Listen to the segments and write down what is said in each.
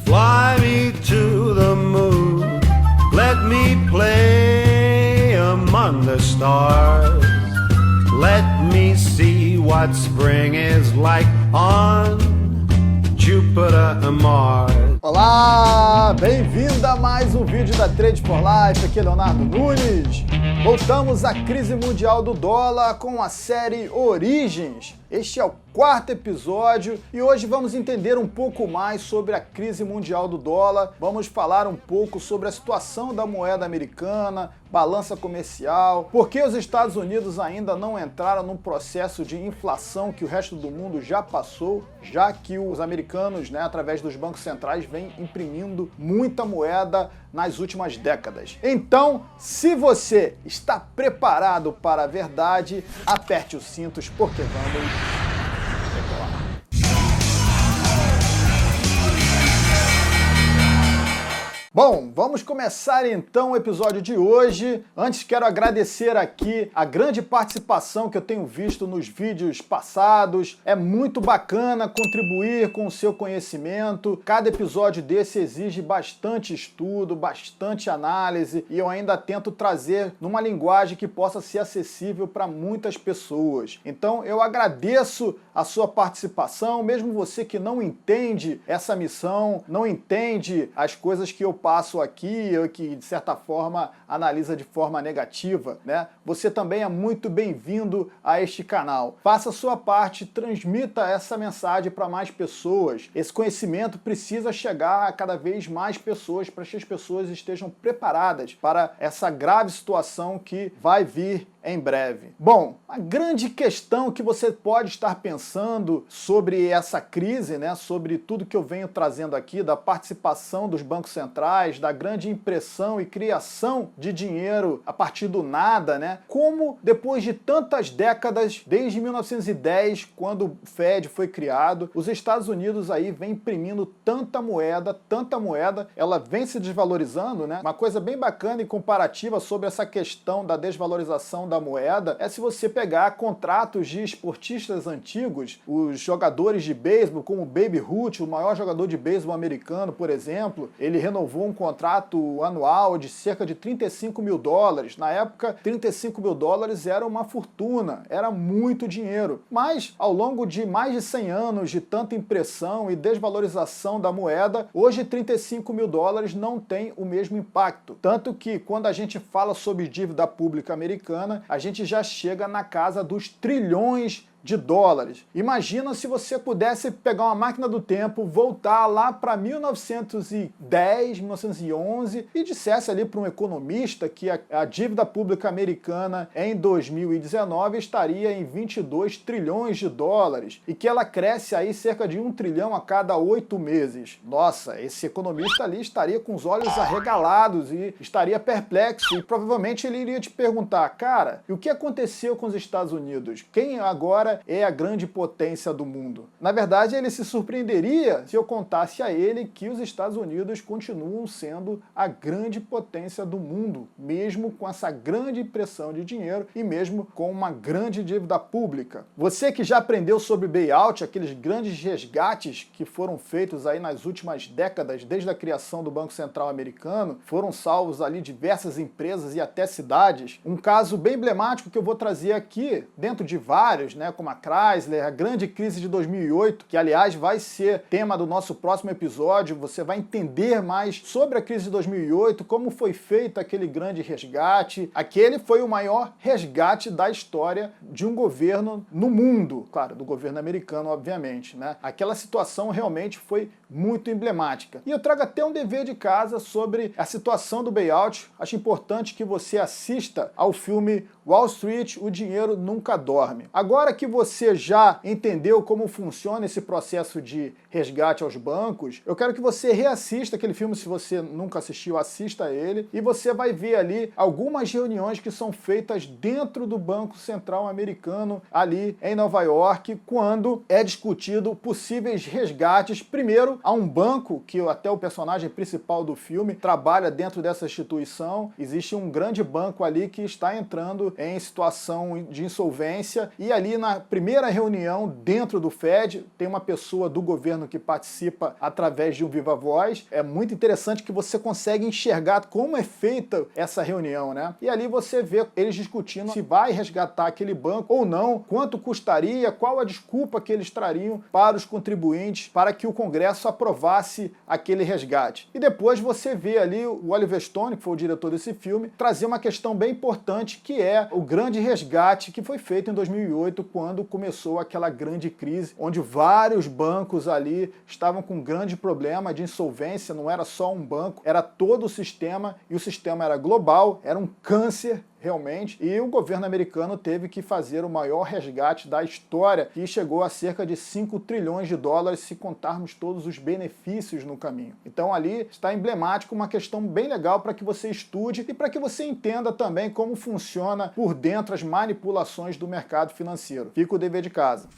Fly me to the moon, let me play among the stars. Let me see what spring is like on Jupiter and Mars. Olá, bem-vindo a mais um vídeo da Trade for Life, aqui é Leonardo Nunes. Voltamos à crise mundial do dólar com a série Origens. Este é o quarto episódio e hoje vamos entender um pouco mais sobre a crise mundial do dólar. Vamos falar um pouco sobre a situação da moeda americana, balança comercial, por que os Estados Unidos ainda não entraram num processo de inflação que o resto do mundo já passou, já que os americanos, através dos bancos centrais, vêm imprimindo muita moeda nas últimas décadas. Então, se você está preparado para a verdade, aperte os cintos porque vamos decolar. Bom, vamos começar então o episódio de hoje. Antes quero agradecer aqui a grande participação que eu tenho visto nos vídeos passados. É muito bacana contribuir com o seu conhecimento. Cada episódio desse exige bastante estudo, bastante análise e eu ainda tento trazer numa linguagem que possa ser acessível para muitas pessoas. Então eu agradeço a sua participação, mesmo você que não entende essa missão, não entende as coisas que eu passo aqui, eu que de certa forma analisa de forma negativa, Você também é muito bem-vindo a este canal. Faça a sua parte, transmita essa mensagem para mais pessoas. Esse conhecimento precisa chegar a cada vez mais pessoas para que as pessoas estejam preparadas para essa grave situação que vai vir em breve. Bom, a grande questão que você pode estar pensando sobre essa crise, sobre tudo que eu venho trazendo aqui, da participação dos bancos centrais, da grande impressão e criação de dinheiro a partir do nada, como depois de tantas décadas, desde 1910, quando o Fed foi criado, os Estados Unidos aí vem imprimindo tanta moeda, ela vem se desvalorizando, Uma coisa bem bacana e comparativa sobre essa questão da desvalorização da moeda é se você pegar contratos de esportistas antigos, os jogadores de beisebol, como o Babe Ruth, o maior jogador de beisebol americano, por exemplo, ele renovou um contrato anual de cerca de $35 mil. Na época, $35 mil era uma fortuna, era muito dinheiro. Mas, ao longo de mais de 100 anos de tanta impressão e desvalorização da moeda, hoje $35 mil não tem o mesmo impacto. Tanto que, quando a gente fala sobre dívida pública americana, a gente já chega na casa dos trilhões de dólares. Imagina se você pudesse pegar uma máquina do tempo, voltar lá para 1910, 1911 e dissesse ali para um economista que a dívida pública americana em 2019 estaria em 22 trilhões de dólares e que ela cresce aí cerca de 1 trilhão a cada 8 meses. Nossa, esse economista ali estaria com os olhos arregalados e estaria perplexo e provavelmente ele iria te perguntar, cara, e o que aconteceu com os Estados Unidos? Quem agora é a grande potência do mundo? Na verdade, ele se surpreenderia se eu contasse a ele que os Estados Unidos continuam sendo a grande potência do mundo, mesmo com essa grande impressão de dinheiro e mesmo com uma grande dívida pública. Você que já aprendeu sobre bailout, aqueles grandes resgates que foram feitos aí nas últimas décadas, desde a criação do Banco Central americano, foram salvos ali diversas empresas e até cidades. Um caso bem emblemático que eu vou trazer aqui, dentro de vários, como a Chrysler, a grande crise de 2008, que aliás vai ser tema do nosso próximo episódio. Você vai entender mais sobre a crise de 2008, como foi feito aquele grande resgate. Aquele foi o maior resgate da história de um governo no mundo, claro, do governo americano, obviamente, Aquela situação realmente foi muito emblemática. E eu trago até um dever de casa sobre a situação do bailout. Acho importante que você assista ao filme Wall Street, o dinheiro nunca dorme. Agora que você já entendeu como funciona esse processo de resgate aos bancos, eu quero que você reassista aquele filme, se você nunca assistiu, assista ele, e você vai ver ali algumas reuniões que são feitas dentro do Banco Central americano, ali em Nova York, quando é discutido possíveis resgates, primeiro a um banco, que até o personagem principal do filme trabalha dentro dessa instituição. Existe um grande banco ali que está entrando em situação de insolvência, e ali na primeira reunião dentro do Fed tem uma pessoa do governo governo que participa através de um Viva Voz. É muito interessante que você consegue enxergar como é feita essa reunião, né? E ali você vê eles discutindo se vai resgatar aquele banco ou não, quanto custaria, qual a desculpa que eles trariam para os contribuintes para que o Congresso aprovasse aquele resgate. E depois você vê ali o Oliver Stone, que foi o diretor desse filme, trazer uma questão bem importante, que é o grande resgate que foi feito em 2008, quando começou aquela grande crise, onde vários bancos ali estavam com um grande problema de insolvência. Não era só um banco, era todo o sistema, e o sistema era global, era um câncer realmente, e o governo americano teve que fazer o maior resgate da história, que chegou a cerca de 5 trilhões de dólares, se contarmos todos os benefícios no caminho. Então ali está emblemático, uma questão bem legal para que você estude e para que você entenda também como funciona por dentro as manipulações do mercado financeiro. Fica o dever de casa.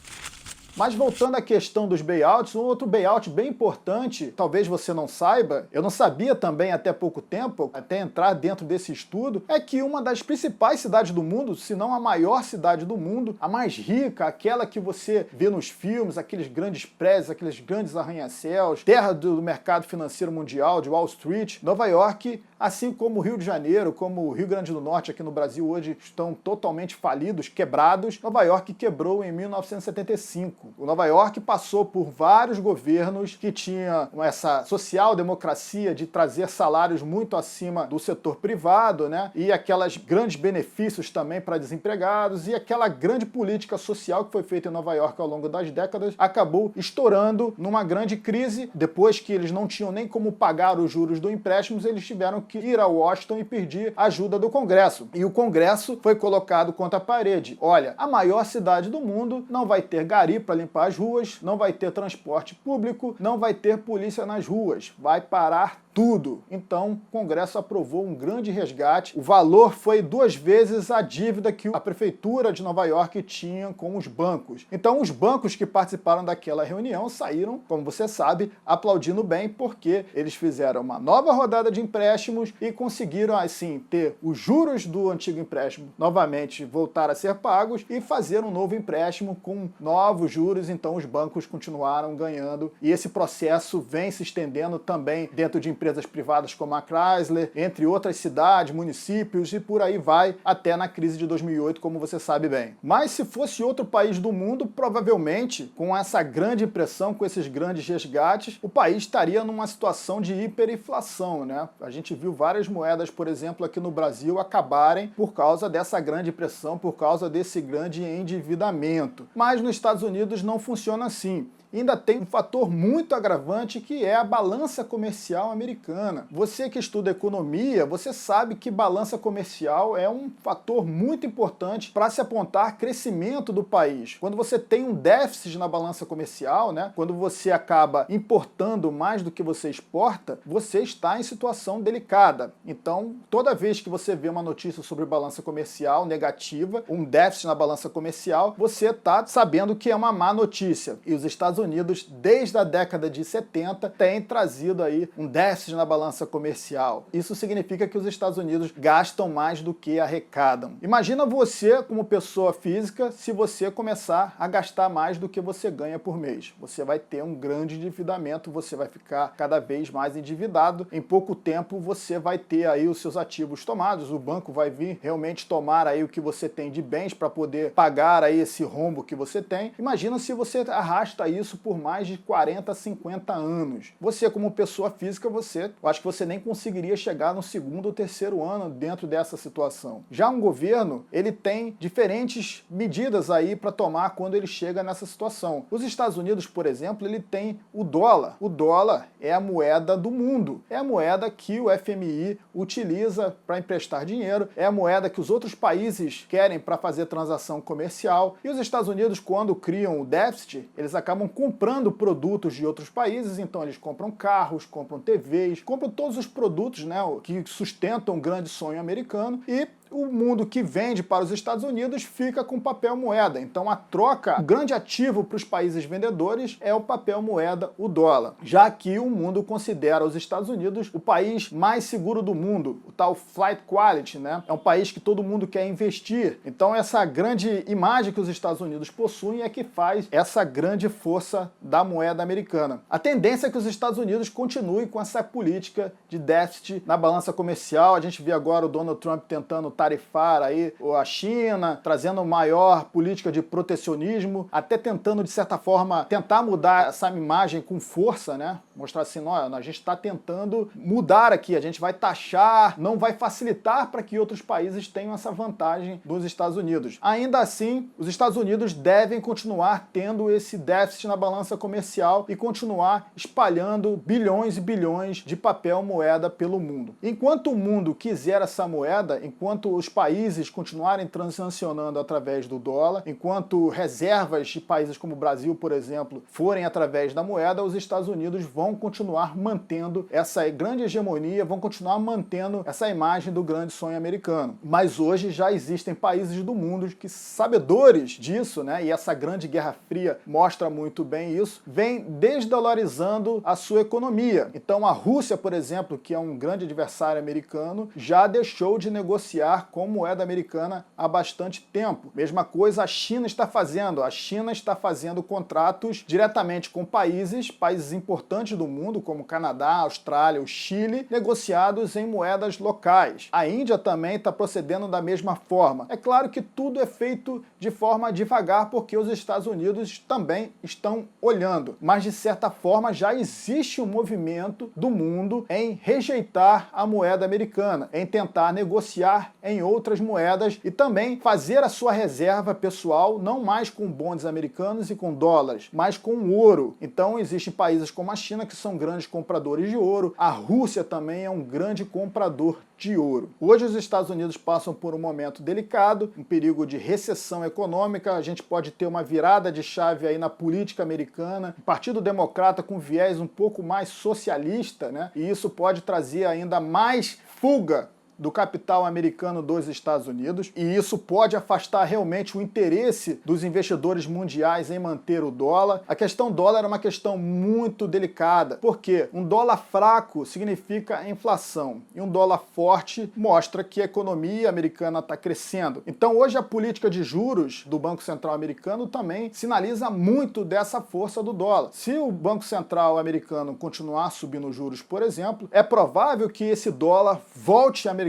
Mas voltando à questão dos bailouts, um outro bailout bem importante, talvez você não saiba, eu não sabia também até pouco tempo, até entrar dentro desse estudo, é que uma das principais cidades do mundo, se não a maior cidade do mundo, a mais rica, aquela que você vê nos filmes, aqueles grandes prédios, aqueles grandes arranha-céus, terra do mercado financeiro mundial, de Wall Street, Nova York, assim como o Rio de Janeiro, como o Rio Grande do Norte aqui no Brasil hoje estão totalmente falidos, quebrados, Nova York quebrou em 1975. O Nova York passou por vários governos que tinham essa social-democracia de trazer salários muito acima do setor privado, né? E aquelas grandes benefícios também para desempregados, e aquela grande política social que foi feita em Nova York ao longo das décadas acabou estourando numa grande crise. Depois que eles não tinham nem como pagar os juros do empréstimo, eles tiveram que ir a Washington e pedir ajuda do Congresso. E o Congresso foi colocado contra a parede. Olha, a maior cidade do mundo não vai ter gari para limpar as ruas, não vai ter transporte público, não vai ter polícia nas ruas, vai parar tudo. Então, o Congresso aprovou um grande resgate. O valor foi 2 vezes a dívida que a Prefeitura de Nova York tinha com os bancos. Então, os bancos que participaram daquela reunião saíram, como você sabe, aplaudindo bem, porque eles fizeram uma nova rodada de empréstimos e conseguiram, assim, ter os juros do antigo empréstimo novamente voltar a ser pagos e fazer um novo empréstimo com novos juros. Então, os bancos continuaram ganhando, e esse processo vem se estendendo também dentro de empresas privadas como a Chrysler, entre outras cidades, municípios, e por aí vai até na crise de 2008, como você sabe bem. Mas se fosse outro país do mundo, provavelmente, com essa grande pressão, com esses grandes resgates, o país estaria numa situação de hiperinflação, né? A gente viu várias moedas, por exemplo, aqui no Brasil, acabarem por causa dessa grande pressão, por causa desse grande endividamento. Mas nos Estados Unidos não funciona assim. Ainda tem um fator muito agravante, que é a balança comercial americana. Você que estuda economia, você sabe que balança comercial é um fator muito importante para se apontar crescimento do país. Quando você tem um déficit na balança comercial, né, quando você acaba importando mais do que você exporta, você está em situação delicada. Então, toda vez que você vê uma notícia sobre balança comercial negativa, um déficit na balança comercial, você está sabendo que é uma má notícia. E os Estados Unidos, desde a década de 70, têm trazido aí um déficit na balança comercial. Isso significa que os Estados Unidos gastam mais do que arrecadam. Imagina você, como pessoa física, se você começar a gastar mais do que você ganha por mês. Você vai ter um grande endividamento, você vai ficar cada vez mais endividado. Em pouco tempo você vai ter aí os seus ativos tomados, o banco vai vir realmente tomar aí o que você tem de bens para poder pagar aí esse rombo que você tem. Imagina se você arrasta isso por mais de 40, 50 anos. Você, como pessoa física, eu acho que você nem conseguiria chegar no 2º ou 3º ano dentro dessa situação. Já um governo, ele tem diferentes medidas aí para tomar quando ele chega nessa situação. Os Estados Unidos, por exemplo, ele tem o dólar. O dólar é a moeda do mundo. É a moeda que o FMI utiliza para emprestar dinheiro, é a moeda que os outros países querem para fazer transação comercial. E os Estados Unidos, quando criam o déficit, eles acabam comprando produtos de outros países, então eles compram carros, compram TVs, compram todos os produtos, né, que sustentam o grande sonho americano, e o mundo que vende para os Estados Unidos fica com papel moeda. Então a troca, o grande ativo para os países vendedores é o papel moeda, o dólar. Já que o mundo considera os Estados Unidos o país mais seguro do mundo, o tal flight quality, né? É um país que todo mundo quer investir. Então essa grande imagem que os Estados Unidos possuem é que faz essa grande força da moeda americana. A tendência é que os Estados Unidos continuem com essa política de déficit na balança comercial. A gente vê agora o Donald Trump tentando tarifar aí a China, trazendo maior política de protecionismo, até tentando, de certa forma, tentar mudar essa imagem com força, né? Mostrar assim, olha, a gente está tentando mudar aqui, a gente vai taxar, não vai facilitar para que outros países tenham essa vantagem dos Estados Unidos. Ainda assim, os Estados Unidos devem continuar tendo esse déficit na balança comercial e continuar espalhando bilhões e bilhões de papel moeda pelo mundo. Enquanto o mundo quiser essa moeda, enquanto os países continuarem transacionando através do dólar, enquanto reservas de países como o Brasil, por exemplo, forem através da moeda, os Estados Unidos vão continuar mantendo essa grande hegemonia, vão continuar mantendo essa imagem do grande sonho americano. Mas hoje já existem países do mundo que, sabedores disso, né, e essa grande Guerra Fria mostra muito bem isso, vem desdolarizando a sua economia. Então a Rússia, por exemplo, que é um grande adversário americano, já deixou de negociar com moeda americana há bastante tempo. Mesma coisa a China está fazendo. A China está fazendo contratos diretamente com países importantes do mundo, como Canadá, Austrália, o Chile, negociados em moedas locais. A Índia também está procedendo da mesma forma. É claro que tudo é feito de forma devagar, porque os Estados Unidos também estão olhando. Mas, de certa forma, já existe um movimento do mundo em rejeitar a moeda americana, em tentar negociar em outras moedas e também fazer a sua reserva pessoal não mais com bonds americanos e com dólares, mas com ouro. Então existem países como a China que são grandes compradores de ouro, a Rússia também é um grande comprador de ouro. Hoje os Estados Unidos passam por um momento delicado, um perigo de recessão econômica, a gente pode ter uma virada de chave aí na política americana, o Partido Democrata com viés um pouco mais socialista, né? E isso pode trazer ainda mais fuga do capital americano dos Estados Unidos, e isso pode afastar realmente o interesse dos investidores mundiais em manter o dólar. A questão dólar é uma questão muito delicada, porque um dólar fraco significa inflação, e um dólar forte mostra que a economia americana está crescendo. Então hoje a política de juros do Banco Central americano também sinaliza muito dessa força do dólar. Se o Banco Central americano continuar subindo os juros, por exemplo, é provável que esse dólar volte a migrar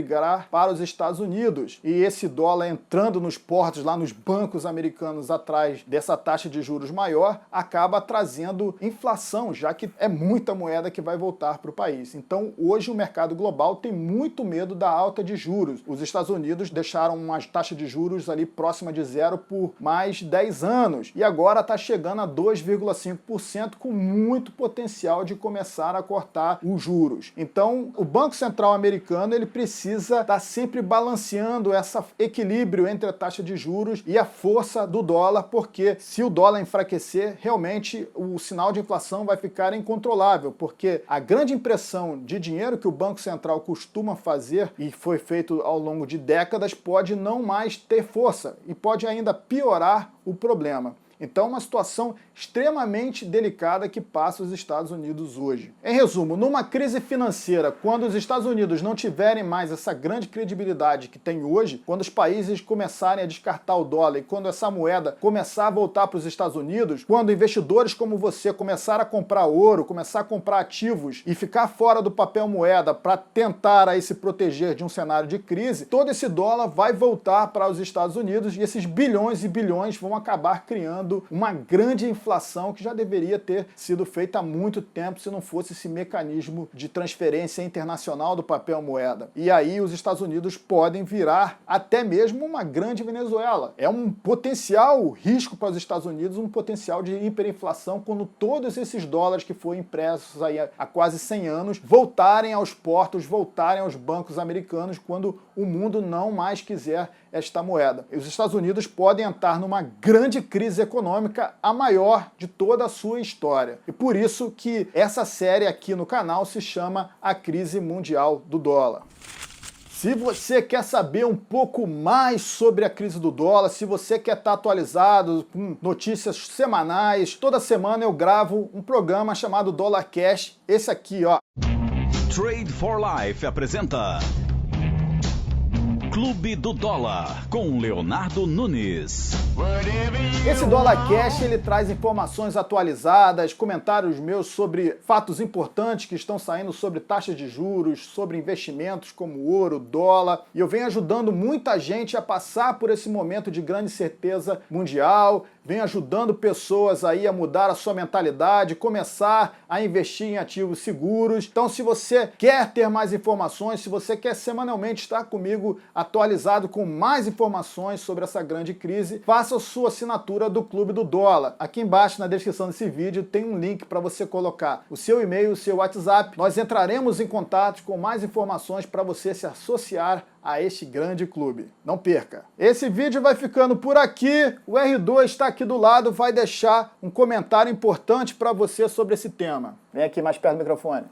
para os Estados Unidos. E esse dólar entrando nos portos, lá nos bancos americanos atrás dessa taxa de juros maior, acaba trazendo inflação, já que é muita moeda que vai voltar para o país. Então hoje o mercado global tem muito medo da alta de juros. Os Estados Unidos deixaram uma taxa de juros ali próxima de zero por mais 10 anos. E agora está chegando a 2,5% com muito potencial de começar a cortar os juros. Então o Banco Central americano ele precisa estar sempre balanceando esse equilíbrio entre a taxa de juros e a força do dólar, porque se o dólar enfraquecer, realmente o sinal de inflação vai ficar incontrolável, porque a grande impressão de dinheiro que o Banco Central costuma fazer, e foi feito ao longo de décadas, pode não mais ter força e pode ainda piorar o problema. Então, uma situação extremamente delicada que passa os Estados Unidos hoje. Em resumo, numa crise financeira, quando os Estados Unidos não tiverem mais essa grande credibilidade que tem hoje, quando os países começarem a descartar o dólar e quando essa moeda começar a voltar para os Estados Unidos, quando investidores como você começar a comprar ouro, começar a comprar ativos e ficar fora do papel moeda para tentar aí se proteger de um cenário de crise, todo esse dólar vai voltar para os Estados Unidos e esses bilhões e bilhões vão acabar criando uma grande inflação que já deveria ter sido feita há muito tempo se não fosse esse mecanismo de transferência internacional do papel moeda. E aí os Estados Unidos podem virar até mesmo uma grande Venezuela. É um potencial risco para os Estados Unidos, um potencial de hiperinflação quando todos esses dólares que foram impressos aí há quase 100 anos voltarem aos portos, voltarem aos bancos americanos quando o mundo não mais quiser esta moeda. E os Estados Unidos podem entrar numa grande crise econômica, a maior de toda a sua história. E por isso que essa série aqui no canal se chama A Crise Mundial do Dólar. Se você quer saber um pouco mais sobre a crise do dólar, se você quer estar atualizado com notícias semanais, toda semana eu gravo um programa chamado Dollar Cash, esse aqui, ó. Trade for Life apresenta Clube do Dólar, com Leonardo Nunes. Esse Dollar Cash, ele traz informações atualizadas, comentários meus sobre fatos importantes que estão saindo sobre taxas de juros, sobre investimentos como ouro, dólar, e eu venho ajudando muita gente a passar por esse momento de grande incerteza mundial, venho ajudando pessoas aí a mudar a sua mentalidade, começar a investir em ativos seguros. Então, se você quer ter mais informações, se você quer semanalmente estar comigo atualizado com mais informações sobre essa grande crise, faça a sua assinatura do Clube do Dólar. Aqui embaixo na descrição desse vídeo tem um link para você colocar o seu e-mail, o seu WhatsApp. Nós entraremos em contato com mais informações para você se associar a este grande clube. Não perca! Esse vídeo vai ficando por aqui. O R2 está aqui do lado, vai deixar um comentário importante para você sobre esse tema. Vem aqui mais perto do microfone.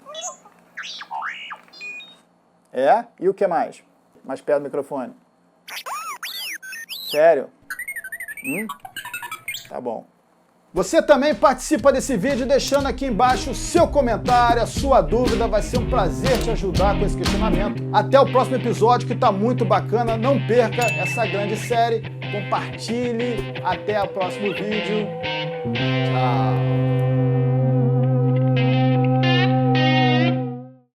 É? E o que mais? Mais perto do microfone. Sério? Tá bom. Você também participa desse vídeo deixando aqui embaixo o seu comentário, a sua dúvida. Vai ser um prazer te ajudar com esse questionamento. Até o próximo episódio, que tá muito bacana. Não perca essa grande série. Compartilhe. Até o próximo vídeo. Tchau.